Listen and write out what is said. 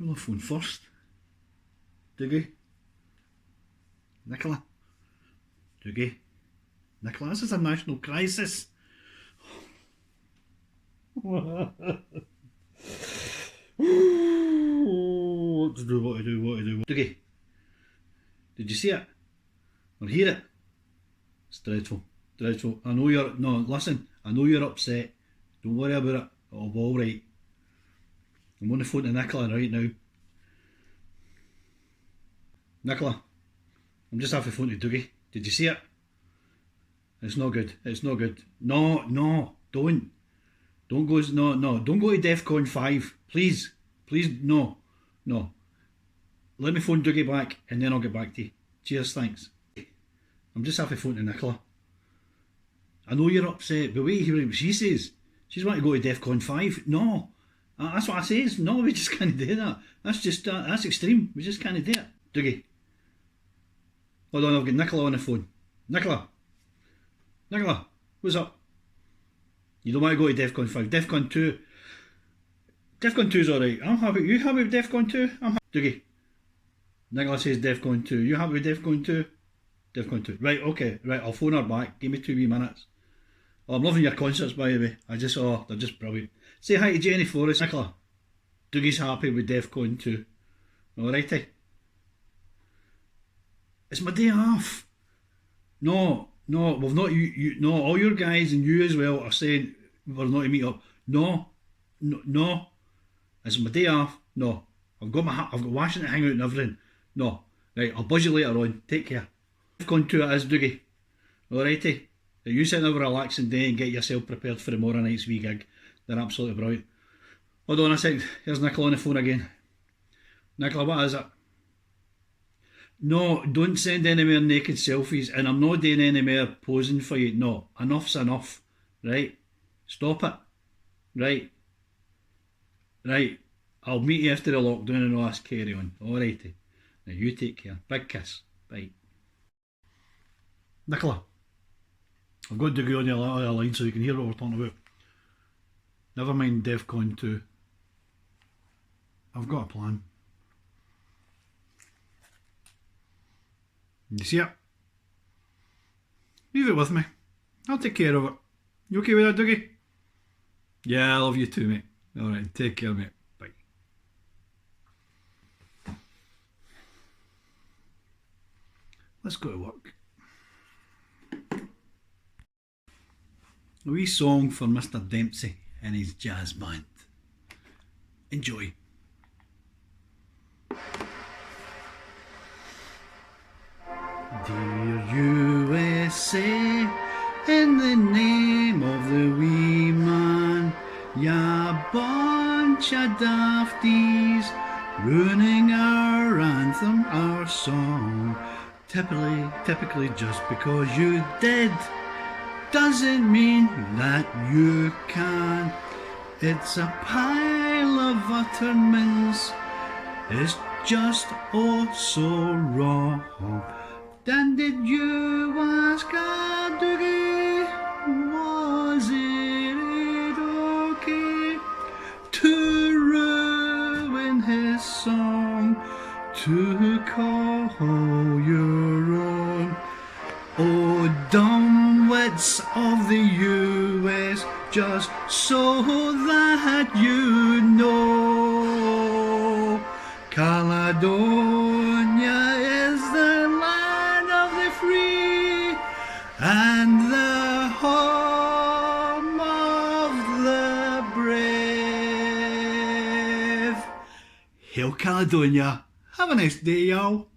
Who'll I phone first? Dougie? Nicola? Dougie? Nicola, this is a national crisis. What to do? Dougie? Did you see it? Or hear it? It's dreadful. Dreadful. I know you're... No, listen. I know you're upset. Don't worry about it. It'll be alright. I'm on the phone to Nicola right now. Nicola, I'm just having phone to Dougie. Did you see it? It's not good. It's not good. No, don't. Don't go... No. Don't go to DEFCON 5. Please. Please, no. Let me phone Dougie back and then I'll get back to you. Cheers, thanks. I'm just having phone to Nicola. I know you're upset, but wait, hear what she says. She's wanting to go to DEFCON 5. No. That's what I says. No, we just can't do that. That's just, that's extreme. We just can't do it. Dougie. Hold on, I've got Nicola on the phone. Nicola, what's up? You don't want to go to DEFCON 5. DEFCON 2. DEFCON 2's alright. I'm happy. You happy with DEFCON 2? I'm happy. Dougie. Nicola says DEFCON 2. You happy with DEFCON 2? DEFCON 2. Right, okay. Right, I'll phone her back. Give me 2 wee minutes. Oh, I'm loving your concerts, by the way. They're just brilliant. Say hi to Jenny Forrest. Nicola. Dougie's happy with DEFCON 2. Alrighty. It's my day off. No, we've not no, all your guys and you as well are saying we're not to meet up. No. It's my day off. No. I've got Washington hangout and everything. No. Right, I'll buzz you later on. Take care. DEFCON 2 it is, Dougie. Alrighty. You sit and have a relaxing day and get yourself prepared for tomorrow night's wee gig. They're absolutely brilliant. Hold on a second. Here's Nicola on the phone again. Nicola, what is it? No, don't send any more naked selfies, and I'm not doing any more posing for you. No, enough's enough. Right? Stop it. Right? I'll meet you after the lockdown and all this carry on. Alrighty. Now you take care. Big kiss. Bye. Nicola, I've got Dougie on the other line so you can hear what we're talking about. Never mind DEFCON 2. I've got a plan. You see it? Leave it with me. I'll take care of it. You okay with that, Dougie? Yeah, I love you too, mate. Alright, take care, mate. Bye. Let's go to work. A wee song for Mr. Dempsey and his jazz band. Enjoy. Dear USA, in the name of the wee man, ya bunch of dafties, ruining our anthem, our song. Typically just because you did doesn't mean that you can. It's a pile of utter mince. It's just oh so wrong. Then did you ask a Dougie, was it okay to ruin his song, to call your own? Oh, dumb wits of the US, just so that you know, Caledonia is the land of the free and the home of the brave. Hail Caledonia. Have a nice day, y'all.